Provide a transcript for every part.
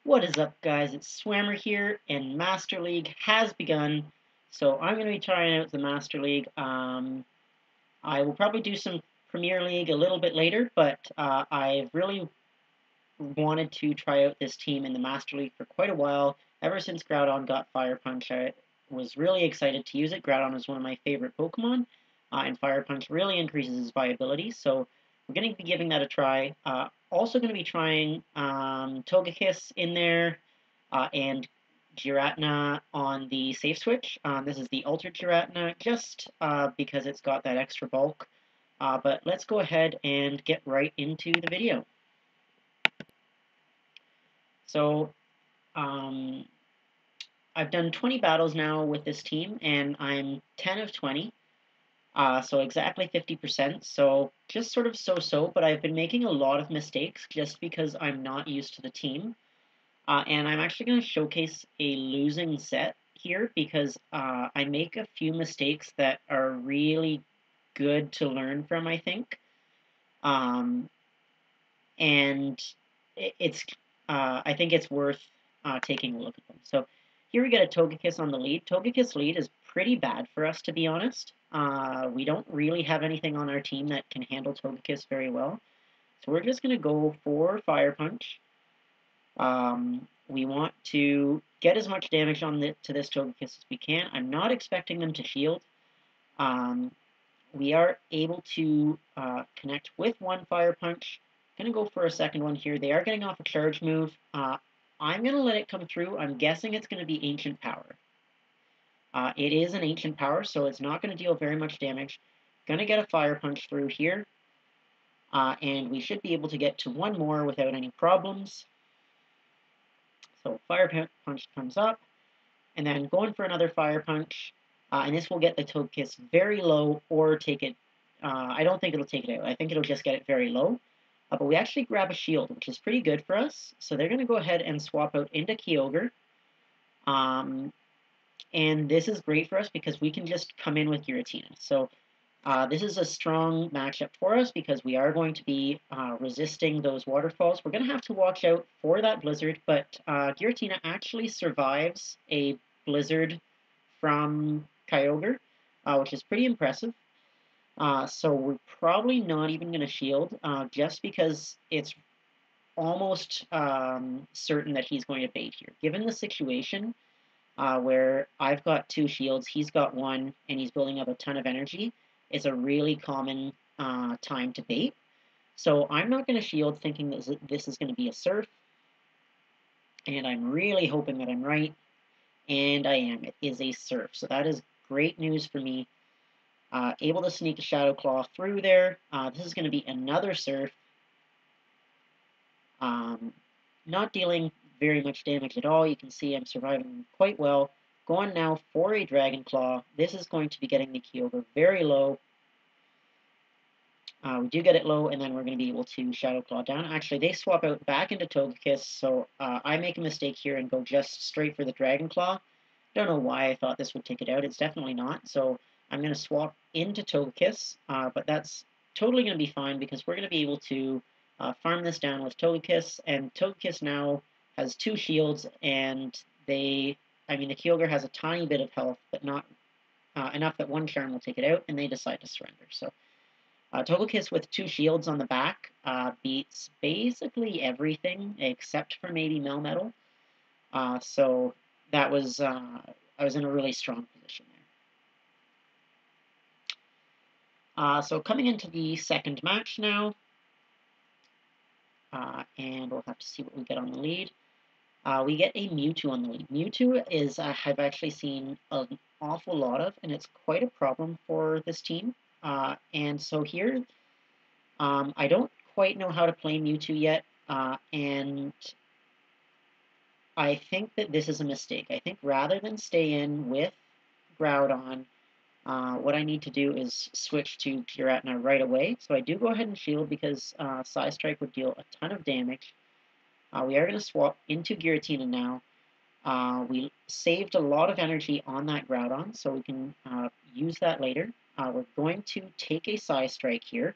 What is up, guys? It's Swammer here, and Master League has begun. So I'm going to be trying out the Master League. I will probably do some Premier League a little bit later, but I've really wanted to try out this team in the Master League for quite a while. Ever since Groudon got Fire Punch, I was really excited to use it. Groudon is one of my favorite Pokemon, and Fire Punch really increases his viability. So we're going to be giving that a try. Also going to be trying Togekiss in there and Giratina on the safe switch. This is the Ultra Giratina just because it's got that extra bulk. But let's go ahead and get right into the video. So I've done 20 battles now with this team, and I'm 10 of 20. So exactly 50%, so just sort of so-so, but I've been making a lot of mistakes just because I'm not used to the team. And I'm actually going to showcase a losing set here because I make a few mistakes that are really good to learn from, I think. And I think it's worth taking a look at them. So here we get a Togekiss on the lead. Togekiss lead is pretty bad for us, to be honest. We don't really have anything on our team that can handle Togekiss very well. So we're just going to go for Fire Punch. We want to get as much damage to this Togekiss as we can. I'm not expecting them to shield. We are able to connect with one Fire Punch. Going to go for a second one here. They are getting off a charge move. I'm going to let it come through. I'm guessing it's going to be Ancient Power. It is an Ancient Power, so it's not going to deal very much damage. Going to get a Fire Punch through here. And we should be able to get to one more without any problems. So Fire Punch comes up. And then going for another Fire Punch. And this will get the Togekiss very low or take it. I don't think it'll take it out. I think it'll just get it very low. But we actually grab a shield, which is pretty good for us. So they're going to go ahead and swap out into Kyogre. And this is great for us because we can just come in with Giratina. So this is a strong matchup for us because we are going to be resisting those waterfalls. We're going to have to watch out for that blizzard, but Giratina actually survives a blizzard from Kyogre, which is pretty impressive. So we're probably not even going to shield, just because it's almost certain that he's going to bait here. Given the situation where I've got 2 shields, he's got 1, and he's building up a ton of energy, it's a really common time to bait. So I'm not going to shield thinking that this is going to be a Surf, and I'm really hoping that I'm right, and I am. It is a Surf, so that is great news for me. Able to sneak a Shadow Claw through there. This is going to be another Surf. Not dealing very much damage at all. You can see I'm surviving quite well. Going now for a Dragon Claw. This is going to be getting the Kyogre very low. We do get it low, and then we're going to be able to Shadow Claw down. Actually, they swap out back into Togekiss, so I make a mistake here and go just straight for the Dragon Claw. Don't know why I thought this would take it out. It's definitely not. So I'm going to swap into Togekiss, but that's totally going to be fine because we're going to be able to farm this down with Togekiss, and Togekiss now has 2 shields, and the Kyogre has a tiny bit of health, but not enough that one charm will take it out, and they decide to surrender. So Togekiss with 2 shields on the back beats basically everything except for maybe Melmetal. So that was I was in a really strong position there. So coming into the second match now, and we'll have to see what we get on the lead. We get a Mewtwo on the lead. Mewtwo is I've actually seen an awful lot of, and it's quite a problem for this team. And so here, I don't quite know how to play Mewtwo yet, and I think that this is a mistake. I think rather than stay in with Groudon, what I need to do is switch to Giratina right away. So I do go ahead and shield because Psy Strike would deal a ton of damage. We are going to swap into Giratina now. We saved a lot of energy on that Groudon, so we can use that later. We're going to take a Psy Strike here,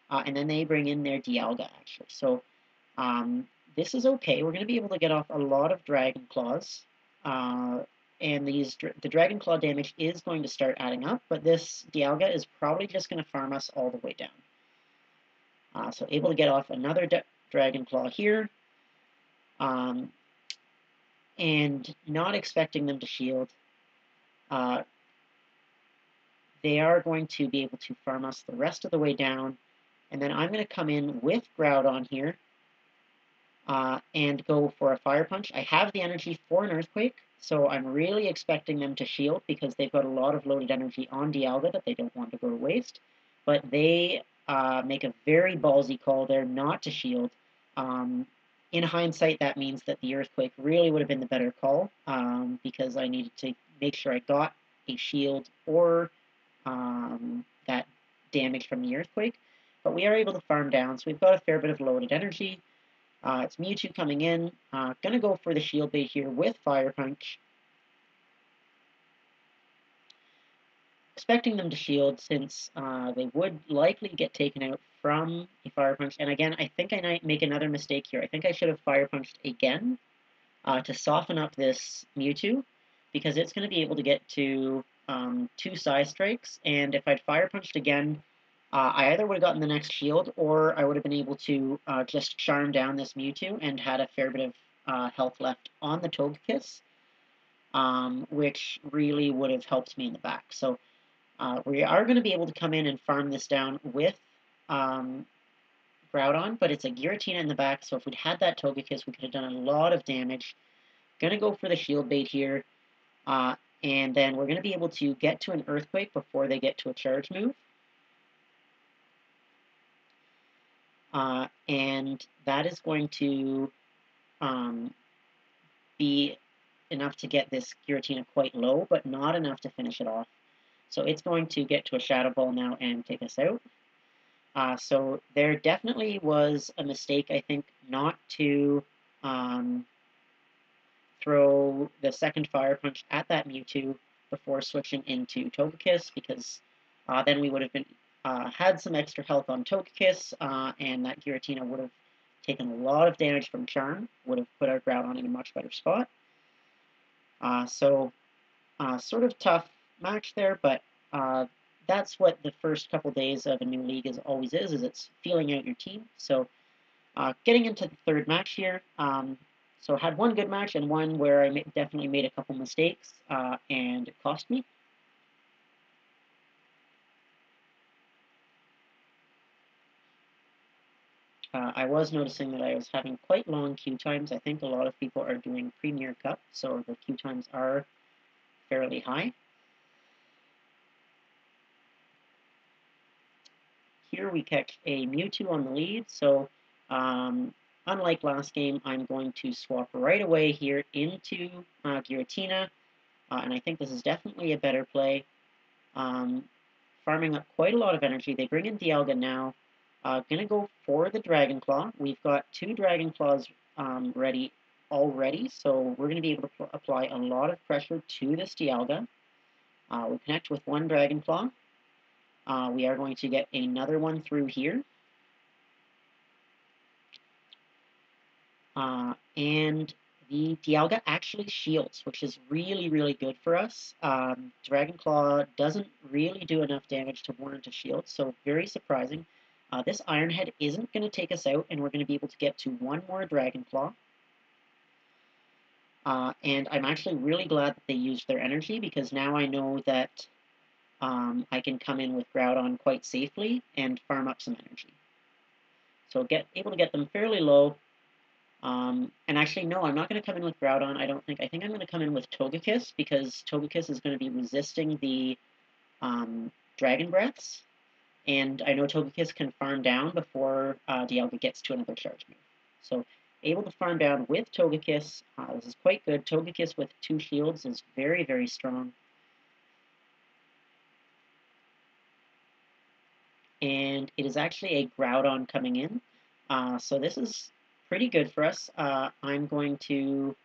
and then they bring in their Dialga, actually. So this is okay. We're going to be able to get off a lot of Dragon Claws. And the Dragon Claw damage is going to start adding up, but this Dialga is probably just going to farm us all the way down. So able to get off another Dragon Claw here. And not expecting them to shield. They are going to be able to farm us the rest of the way down. And then I'm going to come in with Groudon here and go for a Fire Punch. I have the energy for an Earthquake, so I'm really expecting them to shield because they've got a lot of loaded energy on Dialga that they don't want to go to waste. But they make a very ballsy call there not to shield. In hindsight, that means that the Earthquake really would have been the better call because I needed to make sure I got a shield or that damage from the Earthquake. But we are able to farm down, so we've got a fair bit of loaded energy. It's Mewtwo coming in. Gonna go for the shield bait here with Fire Punch. Expecting them to shield since they would likely get taken out from a Fire Punch. And again, I think I might make another mistake here. I think I should have Fire Punched again to soften up this Mewtwo because it's going to be able to get to 2 Psy Strikes. And if I'd Fire Punched again, I either would have gotten the next shield or I would have been able to just charm down this Mewtwo and had a fair bit of health left on the Togekiss, which really would have helped me in the back. So we are going to be able to come in and farm this down with Groudon, but it's a Giratina in the back, so if we'd had that Togekiss, we could have done a lot of damage. Going to go for the shield bait here, and then we're going to be able to get to an Earthquake before they get to a charge move. And that is going to be enough to get this Giratina quite low, but not enough to finish it off. So it's going to get to a Shadow Ball now and take us out. So there definitely was a mistake, I think, not to throw the second Fire Punch at that Mewtwo before switching into Togekiss, because then we would have been had some extra health on Togekiss, and that Giratina would have taken a lot of damage from Charm, would have put our Groudon in a much better spot. So sort of tough match there, but that's what the first couple days of a new league always is it's feeling out your team. So getting into the third match here, so had one good match and one where I definitely made a couple mistakes, and it cost me. I was noticing that I was having quite long queue times. I think a lot of people are doing Premier Cup, so the queue times are fairly high. Here we catch a Mewtwo on the lead, so unlike last game, I'm going to swap right away here into Giratina, and I think this is definitely a better play. Farming up quite a lot of energy. They bring in Dialga now. Gonna go for the Dragon Claw. We've got 2 Dragon Claws ready already, so we're going to be able to apply a lot of pressure to this Dialga. We connect with 1 Dragon Claw. We are going to get another one through here. And the Dialga actually shields, which is really, really good for us. Dragon Claw doesn't really do enough damage to warrant a shield, so very surprising. This Iron Head isn't going to take us out, and we're going to be able to get to 1 more Dragon Claw. And I'm actually really glad that they used their energy, because now I know that I can come in with Groudon quite safely and farm up some energy. So able to get them fairly low. And actually, no, I'm not going to come in with Groudon, I don't think. I think I'm going to come in with Togekiss, because Togekiss is going to be resisting the Dragon Breaths. And I know Togekiss can farm down before Dialga gets to another charge move. So able to farm down with Togekiss. This is quite good. Togekiss with 2 shields is very, very strong. And it is actually a Groudon coming in. So this is pretty good for us. I'm going to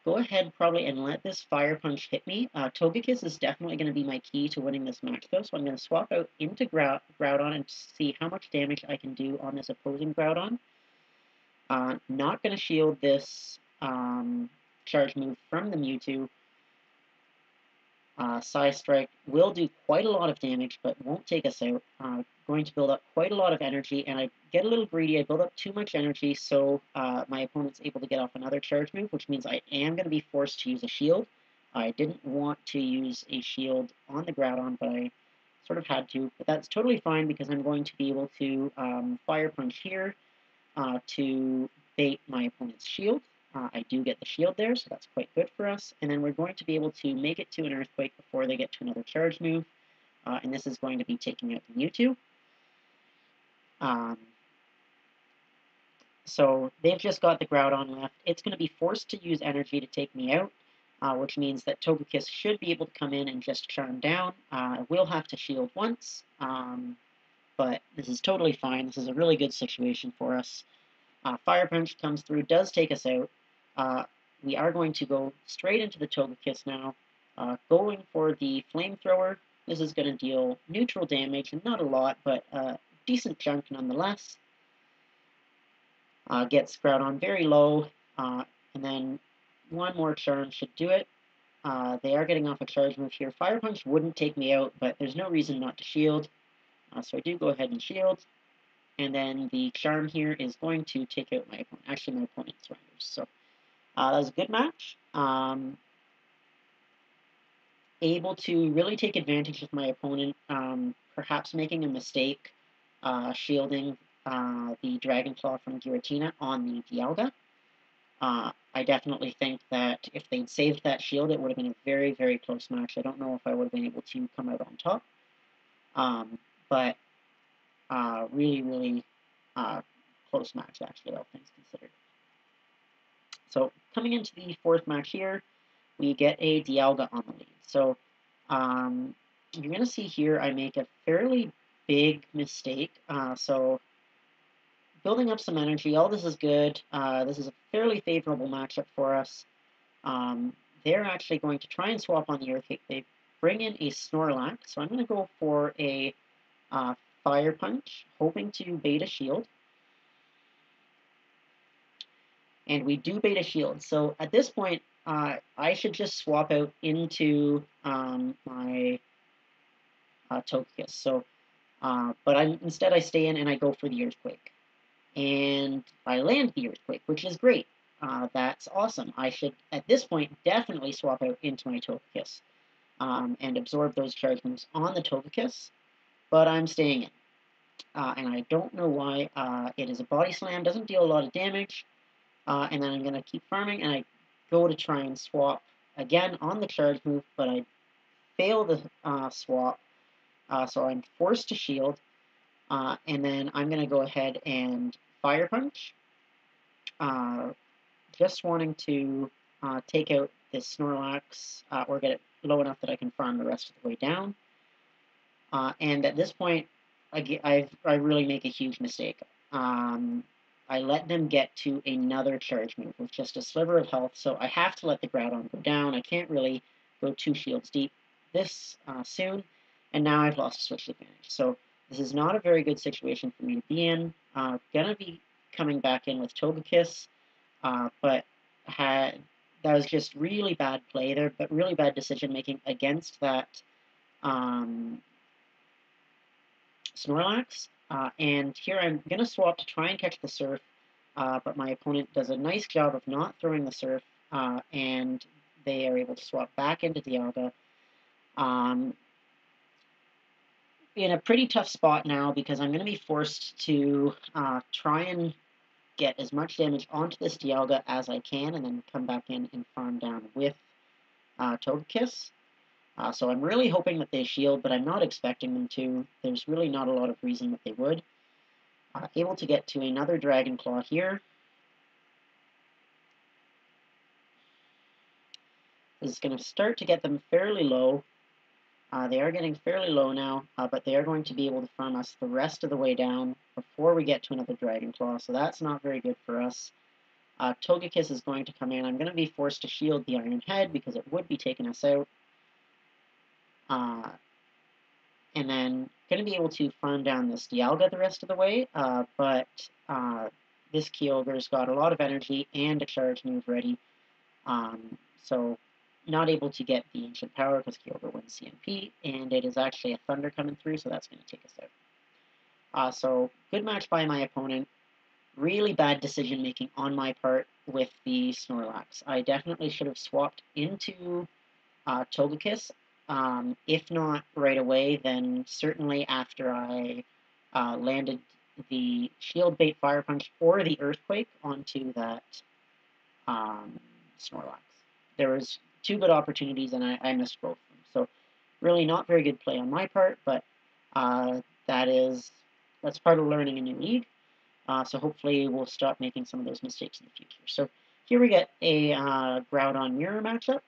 go ahead probably and let this Fire Punch hit me. Togekiss is definitely going to be my key to winning this match, though, so I'm going to swap out into Groudon and see how much damage I can do on this opposing Groudon. Not going to shield this charge move from the Mewtwo. Psy Strike will do quite a lot of damage, but won't take us out. Going to build up quite a lot of energy, and I get a little greedy. I build up too much energy, so my opponent's able to get off another charge move, which means I am going to be forced to use a shield. I didn't want to use a shield on the Groudon, but I sort of had to. But that's totally fine because I'm going to be able to Fire Punch here to bait my opponent's shield. I do get the shield there, so that's quite good for us. And then we're going to be able to make it to an Earthquake before they get to another charge move. And this is going to be taking out the Mewtwo. So they've just got the Groudon left. It's going to be forced to use energy to take me out, which means that Togekiss should be able to come in and just charm down. I will have to shield once, but this is totally fine. This is a really good situation for us. Fire Punch comes through, does take us out. We are going to go straight into the Togekiss now, going for the Flamethrower. This is going to deal neutral damage, and not a lot, but a decent chunk nonetheless. Gets Groudon very low, and then one more charm should do it. They are getting off a charge move here. Fire Punch wouldn't take me out, but there's no reason not to shield. So I do go ahead and shield. And then the charm here is going to take out my opponent. Actually, my opponent surrenders. So that was a good match. Able to really take advantage of my opponent, perhaps making a mistake shielding the Dragon Claw from Giratina on the Dialga. I definitely think that if they'd saved that shield, it would have been a very, very close match. I don't know if I would have been able to come out on top. But really, really close match, actually, all things considered. So coming into the fourth match here, we get a Dialga on the lead. So you're going to see here I make a fairly big mistake. So building up some energy, all this is good. This is a fairly favorable matchup for us. They're actually going to try and swap on the Earthquake. They bring in a Snorlax, so I'm going to go for a Fire Punch, hoping to bait a shield. And we do bait a shield. So at this point, I should just swap out into my Togekiss. So, but instead I stay in and I go for the Earthquake. And I land the Earthquake, which is great. That's awesome. I should, at this point, definitely swap out into my Togekiss and absorb those charge moves on the Togekiss. But I'm staying in. And I don't know why. It is a Body Slam, doesn't deal a lot of damage. And then I'm going to keep farming, and I go to try and swap again on the charge move, but I fail the swap. So I'm forced to shield. And then I'm going to go ahead and Fire Punch. Just wanting to take out this Snorlax or get it low enough that I can farm the rest of the way down. And at this point, I really make a huge mistake. I let them get to another charge move with just a sliver of health, so I have to let the Groudon go down. I can't really go 2 shields deep this soon, and now I've lost a switch advantage. So this is not a very good situation for me to be in. Gonna be coming back in with Togekiss, but that was just really bad play there, but really bad decision making against that Snorlax. And here I'm going to swap to try and catch the Surf, but my opponent does a nice job of not throwing the Surf, and they are able to swap back into Dialga. In a pretty tough spot now because I'm going to be forced to try and get as much damage onto this Dialga as I can and then come back in and farm down with Togekiss. So I'm really hoping that they shield, but I'm not expecting them to. There's really not a lot of reason that they would. Able to get to another Dragon Claw here. This is going to start to get them fairly low. They are getting fairly low now, but they are going to be able to farm us the rest of the way down before we get to another Dragon Claw, so that's not very good for us. Togekiss is going to come in. I'm going to be forced to shield the Iron Head because it would be taking us out. And then going to be able to farm down this Dialga the rest of the way, but this Kyogre's got a lot of energy and a charge move ready. So not able to get the Ancient Power because Kyogre wins CMP, and it is actually a Thunder coming through, so that's going to take us out. So good match by my opponent. Really bad decision making on my part with the Snorlax. I definitely should have swapped into Togekiss. If not right away, then certainly after I landed the Shield Bait Fire Punch or the Earthquake onto that Snorlax. There was two good opportunities, and I missed both of them. So really not very good play on my part, but that's part of learning a new league. So hopefully we'll stop making some of those mistakes in the future. So here we get a Groudon Mirror matchup.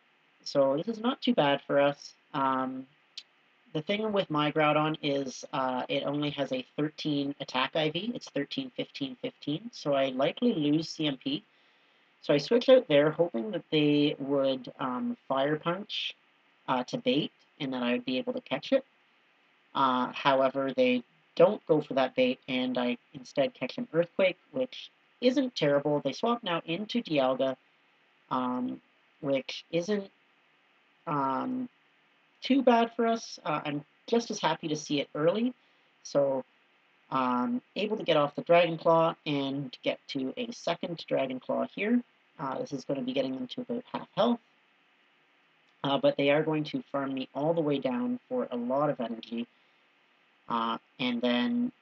So this is not too bad for us. The thing with my Groudon is it only has a 13 attack IV. It's 13, 15, 15. So I likely lose CMP. So I switch out there, hoping that they would Fire Punch to bait, and that I would be able to catch it. However, they don't go for that bait, and I instead catch an Earthquake, which isn't terrible. They swap now into Dialga, which isn't too bad for us. I'm just as happy to see it early, so able to get off the Dragon Claw and get to a second Dragon Claw here. This is going to be getting them to about half health, but they are going to farm me all the way down for a lot of energy. And then,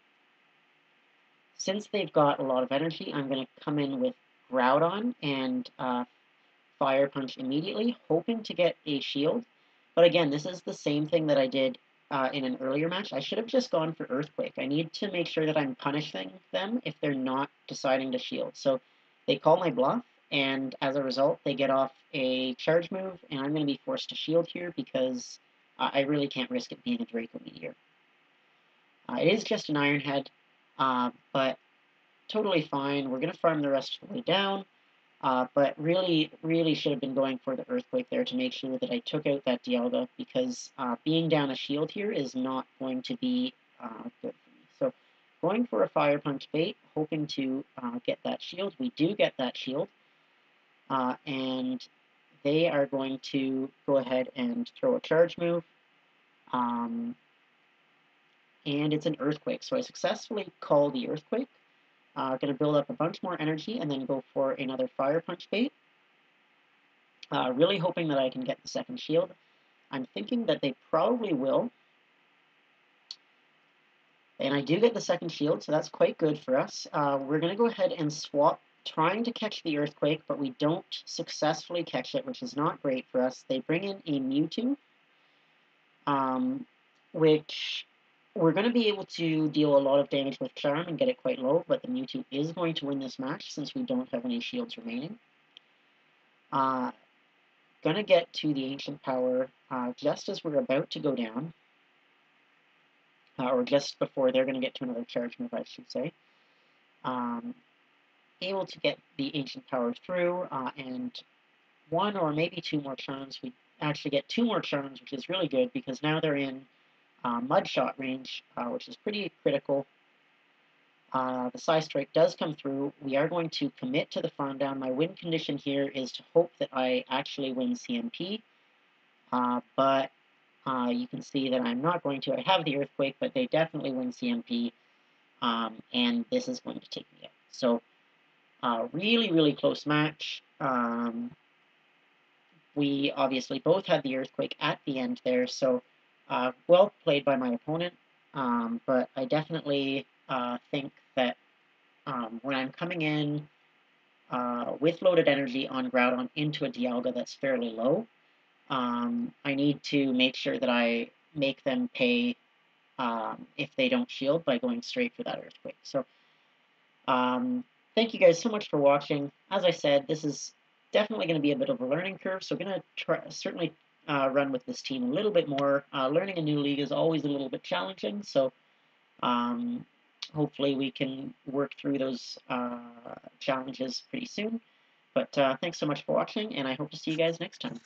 since they've got a lot of energy, I'm going to come in with Groudon and Fire Punch immediately, hoping to get a shield. But again, this is the same thing that I did in an earlier match. I should have just gone for Earthquake. I need to make sure that I'm punishing them if they're not deciding to shield. So they call my bluff, and as a result, they get off a charge move, and I'm going to be forced to shield here because I really can't risk it being a Draco Meteor. It is just an Iron Head, but totally fine. We're going to farm the rest of the way down, but really, really should have been going for the Earthquake there to make sure that I took out that Dialga, because being down a shield here is not going to be good for me. So going for a Fire Punch bait, hoping to get that shield. We do get that shield, and they are going to go ahead and throw a charge move. And it's an Earthquake. So I successfully call the Earthquake. Going to build up a bunch more energy and then go for another Fire Punch bait. Really hoping that I can get the second shield. I'm thinking that they probably will. And I do get the second shield, so that's quite good for us. We're going to go ahead and swap, trying to catch the Earthquake, but we don't successfully catch it, which is not great for us. They bring in a Mewtwo, which we're going to be able to deal a lot of damage with Charm and get it quite low, but the Mewtwo is going to win this match since we don't have any shields remaining. Going to get to the Ancient Power just as we're about to go down, or just before they're going to get to another charge move, I should say. Able to get the Ancient Power through, and one or maybe two more Charms. We actually get two more Charms, which is really good because now they're in Mud Shot range, which is pretty critical. The Psy Strike does come through. We are going to commit to the farm down. My win condition here is to hope that I actually win CMP, but you can see that I'm not going to. I have the Earthquake, but they definitely win CMP, and this is going to take me out. So really, really close match. We obviously both had the Earthquake at the end there, so well played by my opponent, but I definitely think that when I'm coming in with loaded energy on Groudon into a Dialga that's fairly low, I need to make sure that I make them pay if they don't shield by going straight for that Earthquake. So thank you guys so much for watching. As I said, this is definitely going to be a bit of a learning curve, so I'm going to certainly run with this team a little bit more. Learning a new league is always a little bit challenging, so hopefully we can work through those challenges pretty soon. But thanks so much for watching, and I hope to see you guys next time.